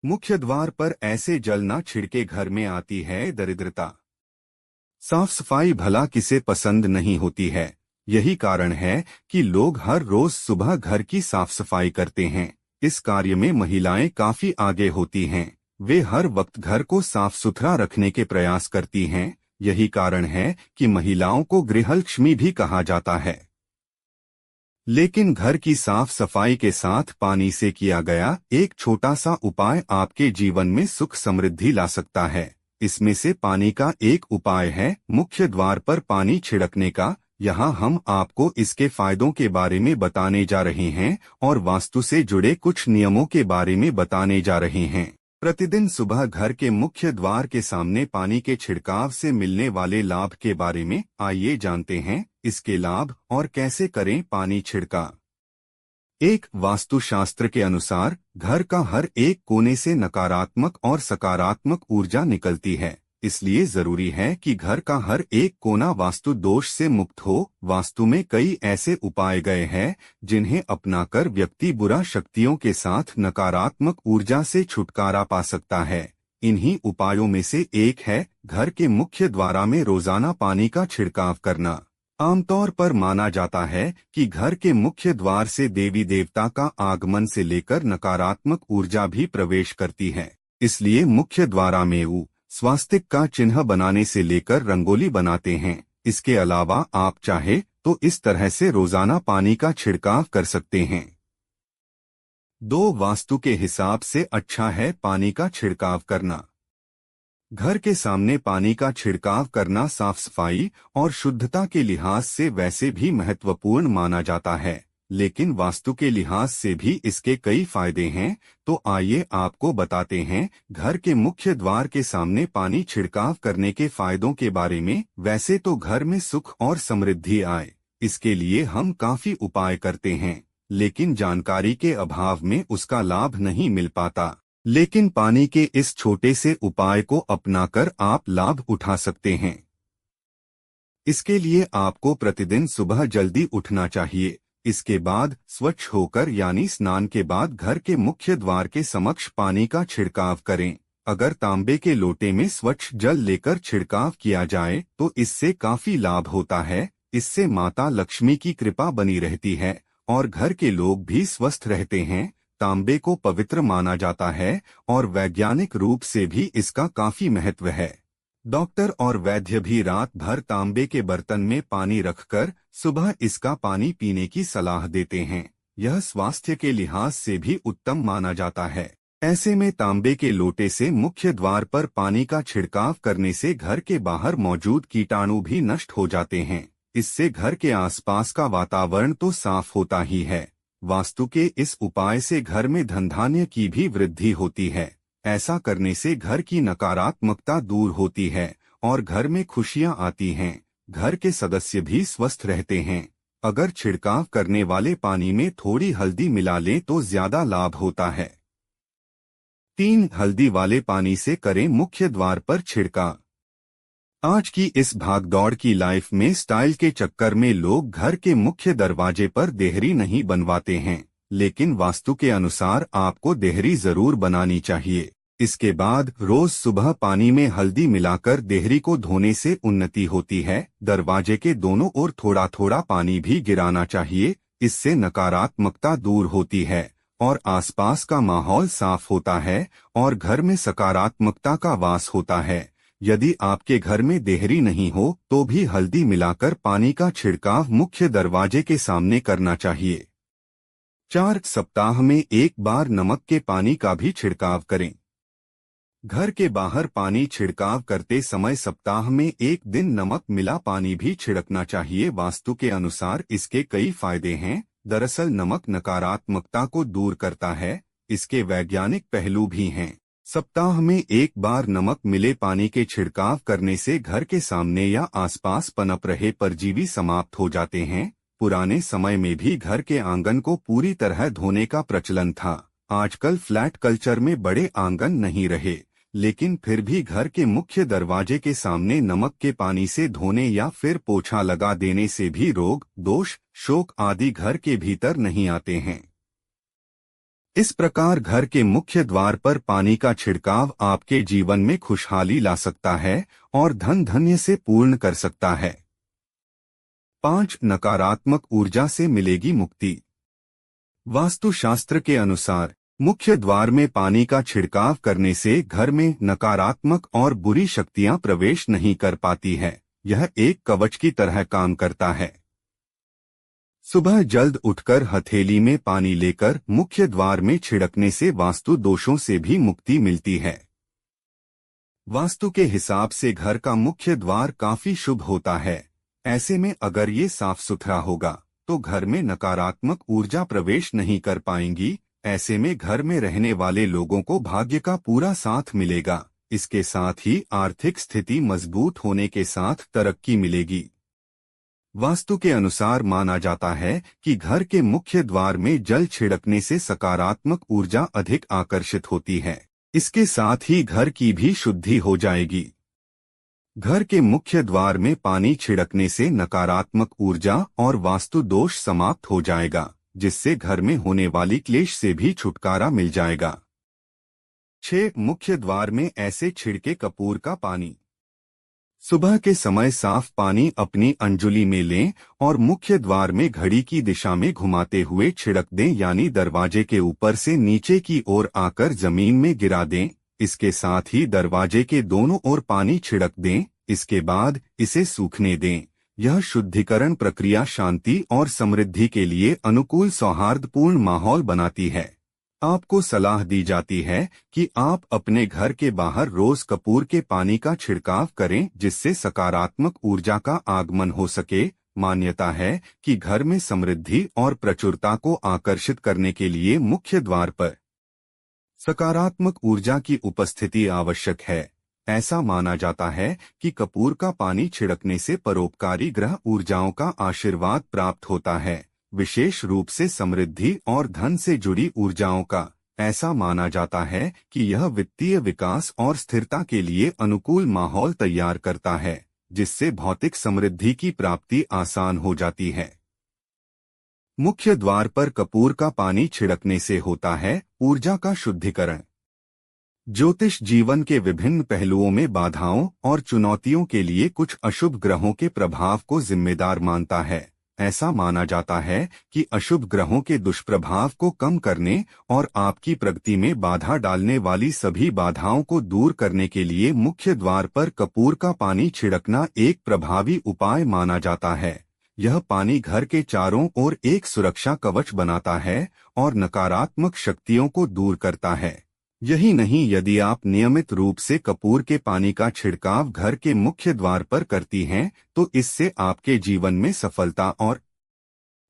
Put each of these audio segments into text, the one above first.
मुख्य द्वार पर ऐसे जल न छिड़के, घर में आती है दरिद्रता। साफ सफाई भला किसे पसंद नहीं होती है। यही कारण है कि लोग हर रोज सुबह घर की साफ सफाई करते हैं। इस कार्य में महिलाएं काफी आगे होती हैं। वे हर वक्त घर को साफ सुथरा रखने के प्रयास करती हैं। यही कारण है कि महिलाओं को गृहलक्ष्मी भी कहा जाता है। लेकिन घर की साफ सफाई के साथ पानी से किया गया एक छोटा सा उपाय आपके जीवन में सुख समृद्धि ला सकता है। इसमें से पानी का एक उपाय है मुख्य द्वार पर पानी छिड़कने का। यहाँ हम आपको इसके फायदों के बारे में बताने जा रहे हैं और वास्तु से जुड़े कुछ नियमों के बारे में बताने जा रहे हैं। प्रतिदिन सुबह घर के मुख्य द्वार के सामने पानी के छिड़काव से मिलने वाले लाभ के बारे में आइए जानते हैं। इसके लाभ और कैसे करें पानी छिड़का। एक, वास्तुशास्त्र के अनुसार घर का हर एक कोने से नकारात्मक और सकारात्मक ऊर्जा निकलती है, इसलिए जरूरी है कि घर का हर एक कोना वास्तु दोष से मुक्त हो। वास्तु में कई ऐसे उपाय गए हैं जिन्हें अपनाकर व्यक्ति बुरा शक्तियों के साथ नकारात्मक ऊर्जा से छुटकारा पा सकता है। इन्हीं उपायों में से एक है घर के मुख्य द्वार में रोजाना पानी का छिड़काव करना। आमतौर पर माना जाता है कि घर के मुख्य द्वार से देवी देवता का आगमन से लेकर नकारात्मक ऊर्जा भी प्रवेश करती है, इसलिए मुख्य द्वार में स्वास्तिक का चिन्ह बनाने से लेकर रंगोली बनाते हैं। इसके अलावा आप चाहे तो इस तरह से रोजाना पानी का छिड़काव कर सकते हैं। 2, वास्तु के हिसाब से अच्छा है पानी का छिड़काव करना। घर के सामने पानी का छिड़काव करना साफ सफाई और शुद्धता के लिहाज से वैसे भी महत्वपूर्ण माना जाता है, लेकिन वास्तु के लिहाज से भी इसके कई फायदे हैं। तो आइए आपको बताते हैं घर के मुख्य द्वार के सामने पानी छिड़काव करने के फायदों के बारे में। वैसे तो घर में सुख और समृद्धि आए, इसके लिए हम काफी उपाय करते हैं, लेकिन जानकारी के अभाव में उसका लाभ नहीं मिल पाता। लेकिन पानी के इस छोटे से उपाय को अपनाकर आप लाभ उठा सकते हैं। इसके लिए आपको प्रतिदिन सुबह जल्दी उठना चाहिए। इसके बाद स्वच्छ होकर यानी स्नान के बाद घर के मुख्य द्वार के समक्ष पानी का छिड़काव करें। अगर तांबे के लोटे में स्वच्छ जल लेकर छिड़काव किया जाए तो इससे काफी लाभ होता है। इससे माता लक्ष्मी की कृपा बनी रहती है और घर के लोग भी स्वस्थ रहते हैं। तांबे को पवित्र माना जाता है और वैज्ञानिक रूप से भी इसका काफी महत्व है। डॉक्टर और वैद्य भी रात भर तांबे के बर्तन में पानी रखकर सुबह इसका पानी पीने की सलाह देते हैं। यह स्वास्थ्य के लिहाज से भी उत्तम माना जाता है। ऐसे में तांबे के लोटे से मुख्य द्वार पर पानी का छिड़काव करने से घर के बाहर मौजूद कीटाणु भी नष्ट हो जाते हैं। इससे घर के आसपास का वातावरण तो साफ होता ही है, वास्तु के इस उपाय से घर में धन धान्य की भी वृद्धि होती है। ऐसा करने से घर की नकारात्मकता दूर होती है और घर में खुशियां आती हैं। घर के सदस्य भी स्वस्थ रहते हैं। अगर छिड़काव करने वाले पानी में थोड़ी हल्दी मिला लें तो ज्यादा लाभ होता है। 3, हल्दी वाले पानी से करें मुख्य द्वार पर छिड़काव। आज की इस भागदौड़ की लाइफ में स्टाइल के चक्कर में लोग घर के मुख्य दरवाजे पर देहरी नहीं बनवाते हैं, लेकिन वास्तु के अनुसार आपको देहरी जरूर बनानी चाहिए। इसके बाद रोज सुबह पानी में हल्दी मिलाकर देहरी को धोने से उन्नति होती है। दरवाजे के दोनों ओर थोड़ा थोड़ा पानी भी गिराना चाहिए। इससे नकारात्मकता दूर होती है और आसपास का माहौल साफ होता है और घर में सकारात्मकता का वास होता है। यदि आपके घर में देहरी नहीं हो तो भी हल्दी मिलाकर पानी का छिड़काव मुख्य दरवाजे के सामने करना चाहिए। 4, सप्ताह में एक बार नमक के पानी का भी छिड़काव करें। घर के बाहर पानी छिड़काव करते समय सप्ताह में एक दिन नमक मिला पानी भी छिड़कना चाहिए। वास्तु के अनुसार इसके कई फायदे हैं। दरअसल नमक नकारात्मकता को दूर करता है। इसके वैज्ञानिक पहलू भी हैं। सप्ताह में एक बार नमक मिले पानी के छिड़काव करने से घर के सामने या आसपास पनप रहे परजीवी समाप्त हो जाते हैं। पुराने समय में भी घर के आंगन को पूरी तरह धोने का प्रचलन था। आजकल फ्लैट कल्चर में बड़े आंगन नहीं रहे, लेकिन फिर भी घर के मुख्य दरवाजे के सामने नमक के पानी से धोने या फिर पोछा लगा देने से भी रोग, दोष, शोक आदि घर के भीतर नहीं आते हैं। इस प्रकार घर के मुख्य द्वार पर पानी का छिड़काव आपके जीवन में खुशहाली ला सकता है और धन धान्य से पूर्ण कर सकता है। 5. नकारात्मक ऊर्जा से मिलेगी मुक्ति। वास्तुशास्त्र के अनुसार मुख्य द्वार में पानी का छिड़काव करने से घर में नकारात्मक और बुरी शक्तियां प्रवेश नहीं कर पाती है। यह एक कवच की तरह काम करता है। सुबह जल्द उठकर हथेली में पानी लेकर मुख्य द्वार में छिड़कने से वास्तु दोषों से भी मुक्ति मिलती है। वास्तु के हिसाब से घर का मुख्य द्वार काफी शुभ होता है। ऐसे में अगर ये साफ सुथरा होगा तो घर में नकारात्मक ऊर्जा प्रवेश नहीं कर पाएंगी। ऐसे में घर में रहने वाले लोगों को भाग्य का पूरा साथ मिलेगा। इसके साथ ही आर्थिक स्थिति मजबूत होने के साथ तरक्की मिलेगी। वास्तु के अनुसार माना जाता है कि घर के मुख्य द्वार में जल छिड़कने से सकारात्मक ऊर्जा अधिक आकर्षित होती है। इसके साथ ही घर की भी शुद्धि हो जाएगी। घर के मुख्य द्वार में पानी छिड़कने से नकारात्मक ऊर्जा और वास्तु दोष समाप्त हो जाएगा, जिससे घर में होने वाली क्लेश से भी छुटकारा मिल जाएगा। 6. मुख्य द्वार में ऐसे छिड़के कपूर का पानी। सुबह के समय साफ पानी अपनी अंजुली में लें और मुख्य द्वार में घड़ी की दिशा में घुमाते हुए छिड़क दें, यानी दरवाजे के ऊपर से नीचे की ओर आकर जमीन में गिरा दें। इसके साथ ही दरवाजे के दोनों ओर पानी छिड़क दें। इसके बाद इसे सूखने दें। यह शुद्धिकरण प्रक्रिया शांति और समृद्धि के लिए अनुकूल सौहार्दपूर्ण माहौल बनाती है। आपको सलाह दी जाती है कि आप अपने घर के बाहर रोज कपूर के पानी का छिड़काव करें, जिससे सकारात्मक ऊर्जा का आगमन हो सके। मान्यता है कि घर में समृद्धि और प्रचुरता को आकर्षित करने के लिए मुख्य द्वार पर सकारात्मक ऊर्जा की उपस्थिति आवश्यक है। ऐसा माना जाता है कि कपूर का पानी छिड़कने से परोपकारी ग्रह ऊर्जाओं का आशीर्वाद प्राप्त होता है, विशेष रूप से समृद्धि और धन से जुड़ी ऊर्जाओं का। ऐसा माना जाता है कि यह वित्तीय विकास और स्थिरता के लिए अनुकूल माहौल तैयार करता है, जिससे भौतिक समृद्धि की प्राप्ति आसान हो जाती है। मुख्य द्वार पर कपूर का पानी छिड़कने से होता है ऊर्जा का शुद्धिकरण। ज्योतिष जीवन के विभिन्न पहलुओं में बाधाओं और चुनौतियों के लिए कुछ अशुभ ग्रहों के प्रभाव को जिम्मेदार मानता है। ऐसा माना जाता है कि अशुभ ग्रहों के दुष्प्रभाव को कम करने और आपकी प्रगति में बाधा डालने वाली सभी बाधाओं को दूर करने के लिए मुख्य द्वार पर कपूर का पानी छिड़कना एक प्रभावी उपाय माना जाता है। यह पानी घर के चारों ओर एक सुरक्षा कवच बनाता है और नकारात्मक शक्तियों को दूर करता है। यही नहीं, यदि आप नियमित रूप से कपूर के पानी का छिड़काव घर के मुख्य द्वार पर करती हैं, तो इससे आपके जीवन में सफलता और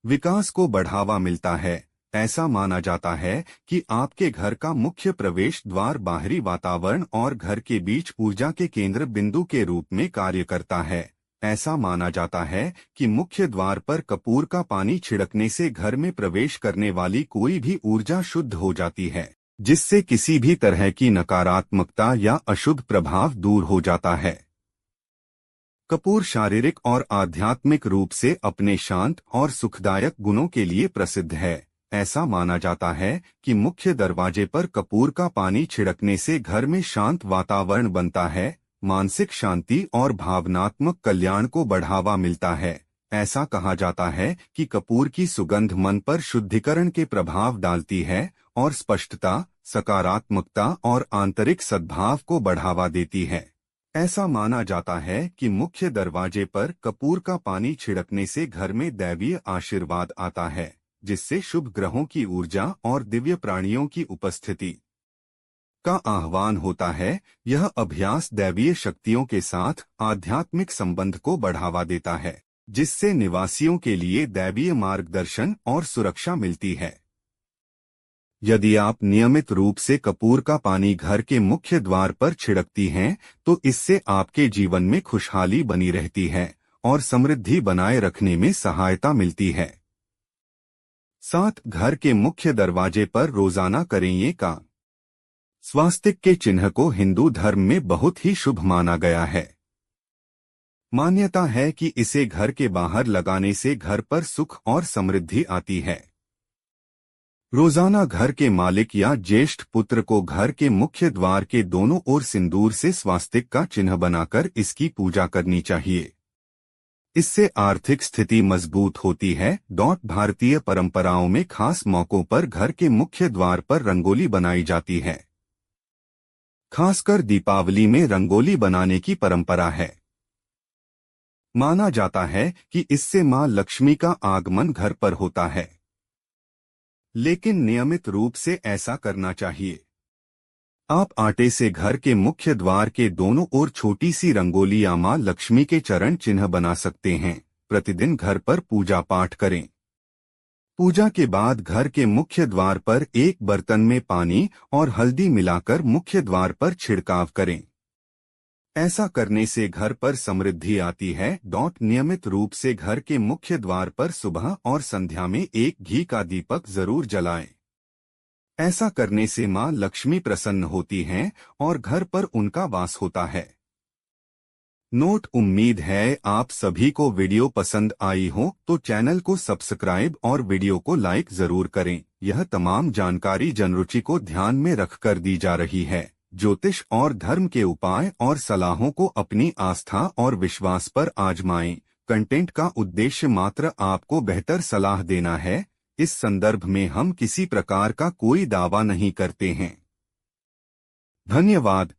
विकास को बढ़ावा मिलता है। ऐसा माना जाता है कि आपके घर का मुख्य प्रवेश द्वार बाहरी वातावरण और घर के बीच ऊर्जा के केंद्र बिंदु के रूप में कार्य करता है। ऐसा माना जाता है कि मुख्य द्वार पर कपूर का पानी छिड़कने से घर में प्रवेश करने वाली कोई भी ऊर्जा शुद्ध हो जाती है, जिससे किसी भी तरह की नकारात्मकता या अशुभ प्रभाव दूर हो जाता है। कपूर शारीरिक और आध्यात्मिक रूप से अपने शांत और सुखदायक गुणों के लिए प्रसिद्ध है। ऐसा माना जाता है कि मुख्य दरवाजे पर कपूर का पानी छिड़कने से घर में शांत वातावरण बनता है, मानसिक शांति और भावनात्मक कल्याण को बढ़ावा मिलता है। ऐसा कहा जाता है कि कपूर की सुगंध मन पर शुद्धिकरण के प्रभाव डालती है और स्पष्टता, सकारात्मकता और आंतरिक सद्भाव को बढ़ावा देती है। ऐसा माना जाता है कि मुख्य दरवाजे पर कपूर का पानी छिड़कने से घर में दैवीय आशीर्वाद आता है, जिससे शुभ ग्रहों की ऊर्जा और दिव्य प्राणियों की उपस्थिति का आह्वान होता है। यह अभ्यास दैवीय शक्तियों के साथ आध्यात्मिक संबंध को बढ़ावा देता है, जिससे निवासियों के लिए दैवीय मार्गदर्शन और सुरक्षा मिलती है। यदि आप नियमित रूप से कपूर का पानी घर के मुख्य द्वार पर छिड़कती हैं, तो इससे आपके जीवन में खुशहाली बनी रहती है और समृद्धि बनाए रखने में सहायता मिलती है। 7. घर के मुख्य दरवाजे पर रोजाना करें ये काम। स्वास्तिक के चिन्ह को हिंदू धर्म में बहुत ही शुभ माना गया है। मान्यता है कि इसे घर के बाहर लगाने से घर पर सुख और समृद्धि आती है। रोजाना घर के मालिक या ज्येष्ठ पुत्र को घर के मुख्य द्वार के दोनों ओर सिंदूर से स्वास्तिक का चिन्ह बनाकर इसकी पूजा करनी चाहिए। इससे आर्थिक स्थिति मजबूत होती है। भारतीय परंपराओं में खास मौकों पर घर के मुख्य द्वार पर रंगोली बनाई जाती है। खासकर दीपावली में रंगोली बनाने की परंपरा है। माना जाता है कि इससे मां लक्ष्मी का आगमन घर पर होता है, लेकिन नियमित रूप से ऐसा करना चाहिए। आप आटे से घर के मुख्य द्वार के दोनों ओर छोटी सी रंगोली या मां लक्ष्मी के चरण चिन्ह बना सकते हैं। प्रतिदिन घर पर पूजा पाठ करें। पूजा के बाद घर के मुख्य द्वार पर एक बर्तन में पानी और हल्दी मिलाकर मुख्य द्वार पर छिड़काव करें। ऐसा करने से घर पर समृद्धि आती है। नियमित रूप से घर के मुख्य द्वार पर सुबह और संध्या में एक घी का दीपक जरूर जलाएं। ऐसा करने से मां लक्ष्मी प्रसन्न होती हैं और घर पर उनका वास होता है। नोट: उम्मीद है आप सभी को वीडियो पसंद आई हो, तो चैनल को सब्सक्राइब और वीडियो को लाइक जरूर करें। यह तमाम जानकारी जनरुचि को ध्यान में रखकर दी जा रही है। ज्योतिष और धर्म के उपाय और सलाहों को अपनी आस्था और विश्वास पर आजमाएं। कंटेंट का उद्देश्य मात्र आपको बेहतर सलाह देना है। इस संदर्भ में हम किसी प्रकार का कोई दावा नहीं करते हैं। धन्यवाद।